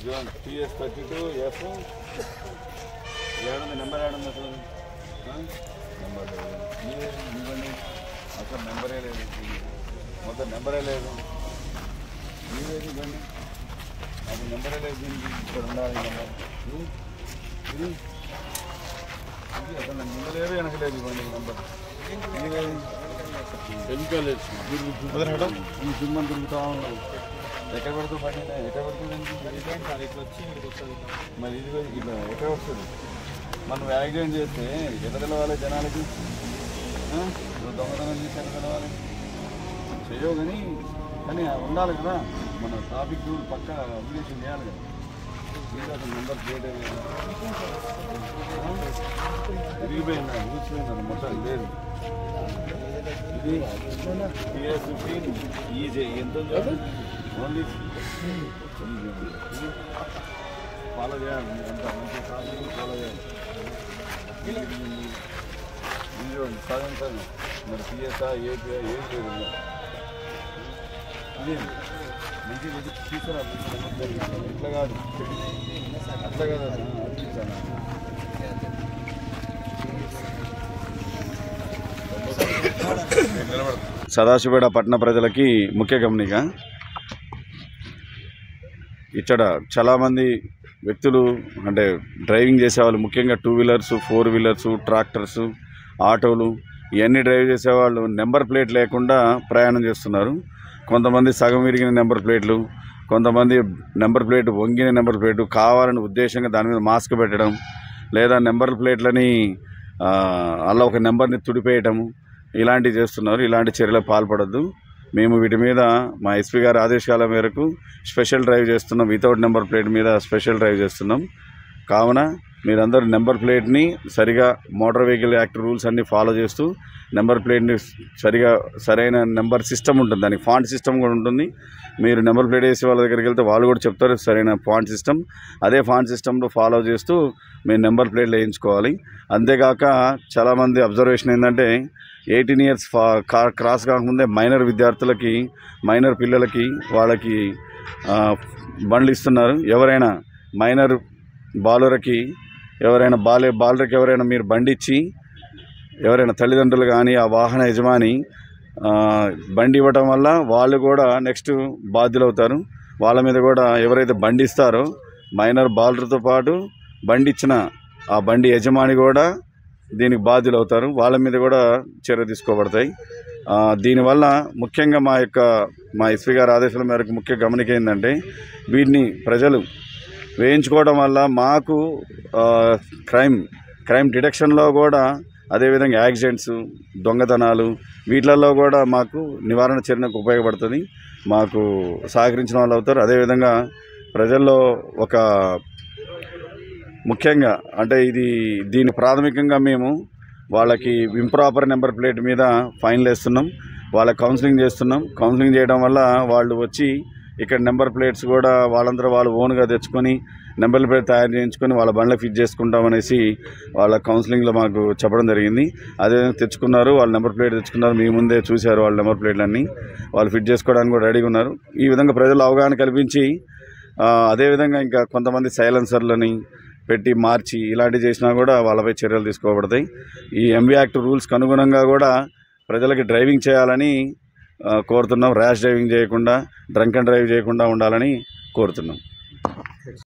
PS32F number ఏడుంది అసలు number ఇవ్వండి అసలు నెంబరే లేదు మొత్తం నెంబరే లేదు మీరేది ఇవ్వండి అది నెంబరే లేదు దీనికి ఇక్కడ ఉండాలి నెంబర్ ఇది అసలు ముందు లేదు వెనక లేదు ఇవ్వండి నెంబర్ మీరేది ఈ సినిమా తిరుగుతూ ఉన్నాం ఎక్కడ పడుతూ పడినా ఎక్కడ పడుతుంది మరి ఇది ఇట్లా ఎక్కడ వస్తుంది మనం యాక్సిడెంట్ చేస్తే ఎట్లా తెలవాలి జనాలకి దొంగతనం చేసి ఎట్లా తెలవాలి చేయవు కానీ ఉండాలి కదా మన ట్రాఫిక్ రూల్ పక్క అప్లికేషన్ చేయాలి కదా ఇది అసలు నెంబర్ ప్లేట్ విరిగిపోయిందా విరిగిపోయిందా మొత్తం లేదు ఇది PS15 ఈజీ ఎంత ఓన్లీ ఫాలో చేయాలి అంత మంచి ట్రాఫిక్ ఫాలో చేయాలి సగం సగం మరి పిఎస్ఆ ఏపీ ఏది లేదు ఇది మంచి తీసుకురా ఇట్లా కాదు అట్లా కదా అర్పించాను సదాశివపేట పట్టణ ప్రజలకి ముఖ్య గమనిక ఇక్కడ చాలామంది వ్యక్తులు అంటే డ్రైవింగ్ చేసేవాళ్ళు ముఖ్యంగా 2 వీలర్స్ 4 వీలర్స్ ట్రాక్టర్స్ ఆటోలు ఇవన్నీ డ్రైవ్ చేసేవాళ్ళు నెంబర్ ప్లేట్ లేకుండా ప్రయాణం చేస్తున్నారు. కొంతమంది సగం విరిగిన నెంబర్ ప్లేట్లు, కొంతమంది నెంబర్ ప్లేట్ వంగిన నెంబర్ ప్లేటు కావాలని ఉద్దేశంగా దాని మీద మాస్క్ పెట్టడం, లేదా నెంబర్ ప్లేట్లని అలా ఒక నెంబర్ని తుడిపేయటము ఇలాంటివి చేస్తున్నారు. ఇలాంటి చర్యలకు పాల్పడద్దు. మేము వీటి మీద మా ఎస్పీ గారి ఆదేశాల మేరకు స్పెషల్ డ్రైవ్ చేస్తున్నాం. వితౌట్ నెంబర్ ప్లేట్ మీద స్పెషల్ డ్రైవ్ చేస్తున్నాం. కావున మీరందరూ నెంబర్ ప్లేట్ని సరిగా మోటార్ వెహికల్ యాక్ట్ రూల్స్ అన్నీ ఫాలో చేస్తూ నెంబర్ ప్లేట్ని సరైన నెంబర్ సిస్టమ్ ఉంటుంది, దానికి ఫాంట్ సిస్టమ్ కూడా ఉంటుంది. మీరు నెంబర్ ప్లేట్ వేసే వాళ్ళ దగ్గరికి వెళ్తే వాళ్ళు కూడా చెప్తారు సరైన ఫాంట్ సిస్టమ్. అదే ఫాంట్ సిస్టంలో ఫాలో చేస్తూ మీరు నెంబర్ ప్లేట్లు వేయించుకోవాలి. అంతేకాక చాలామంది అబ్జర్వేషన్ ఏంటంటే 18 ఇయర్స్ క్రాస్ కాకముందే మైనర్ విద్యార్థులకి, మైనర్ పిల్లలకి వాళ్ళకి బండ్లు ఇస్తున్నారు. ఎవరైనా మైనర్ బాలురకి ఎవరైనా బాలురకి ఎవరైనా మీరు బండి ఇచ్చి ఎవరైనా తల్లిదండ్రులు కానీ ఆ వాహన యజమాని బండి ఇవ్వటం వల్ల వాళ్ళు కూడా నెక్స్ట్ బాధ్యులవుతారు. వాళ్ళ మీద కూడా ఎవరైతే బండి ఇస్తారో మైనర్ బాలులతో పాటు బండి ఇచ్చిన ఆ బండి యజమాని కూడా దీనికి బాధ్యులు అవుతారు. వాళ్ళ మీద కూడా చర్య తీసుకోబడతాయి. దీనివల్ల ముఖ్యంగా మా ఎస్పీ గారి ఆదేశాల మేరకు ముఖ్య గమనిక ఏంటంటే వీటిని ప్రజలు వేయించుకోవడం వల్ల మాకు క్రైమ్ డిటెక్షన్లో కూడా, అదేవిధంగా యాక్సిడెంట్స్, దొంగతనాలు వీటిలలో కూడా మాకు నివారణ చర్యకు ఉపయోగపడుతుంది. మాకు సహకరించిన వాళ్ళు అవుతారు. అదేవిధంగా ప్రజల్లో ఒక ముఖ్యంగా అంటే దీని ప్రాథమికంగా మేము వాళ్ళకి ఇంప్రాపర్ నెంబర్ ప్లేట్ మీద ఫైన్లు వేస్తున్నాం. వాళ్ళకి కౌన్సిలింగ్ చేస్తున్నాం. కౌన్సిలింగ్ చేయడం వల్ల వాళ్ళు వచ్చి ఇక్కడ నెంబర్ ప్లేట్స్ కూడా వాళ్ళందరూ వాళ్ళు ఓన్గా తెచ్చుకొని నెంబర్ ప్లేట్ తయారు చేయించుకొని వాళ్ళ బండ్లకు ఫిట్ చేసుకుంటామనేసి వాళ్ళ కౌన్సిలింగ్లో మాకు చెప్పడం జరిగింది. అదేవిధంగా తెచ్చుకున్నారు, వాళ్ళు నెంబర్ ప్లేట్ తెచ్చుకున్నారు. మీ ముందే చూశారు వాళ్ళ నెంబర్ ప్లేట్లన్నీ. వాళ్ళు ఫిట్ చేసుకోవడానికి కూడా రెడీగా ఉన్నారు. ఈ విధంగా ప్రజలు అవగాహన కల్పించి అదేవిధంగా ఇంకా కొంతమంది సైలెన్సర్లని పెట్టి మార్చి ఇలాంటివి చేసినా కూడా వాళ్ళపై చర్యలు తీసుకోబడతాయి. ఈ ఎంబీ యాక్ట్ రూల్స్కి అనుగుణంగా కూడా ప్రజలకి డ్రైవింగ్ చేయాలని కోరుతున్నాం. ర్యాష్ డ్రైవింగ్ చేయకుండా, డ్రంక్ అండ్ డ్రైవ్ చేయకుండా ఉండాలని కోరుతున్నాం.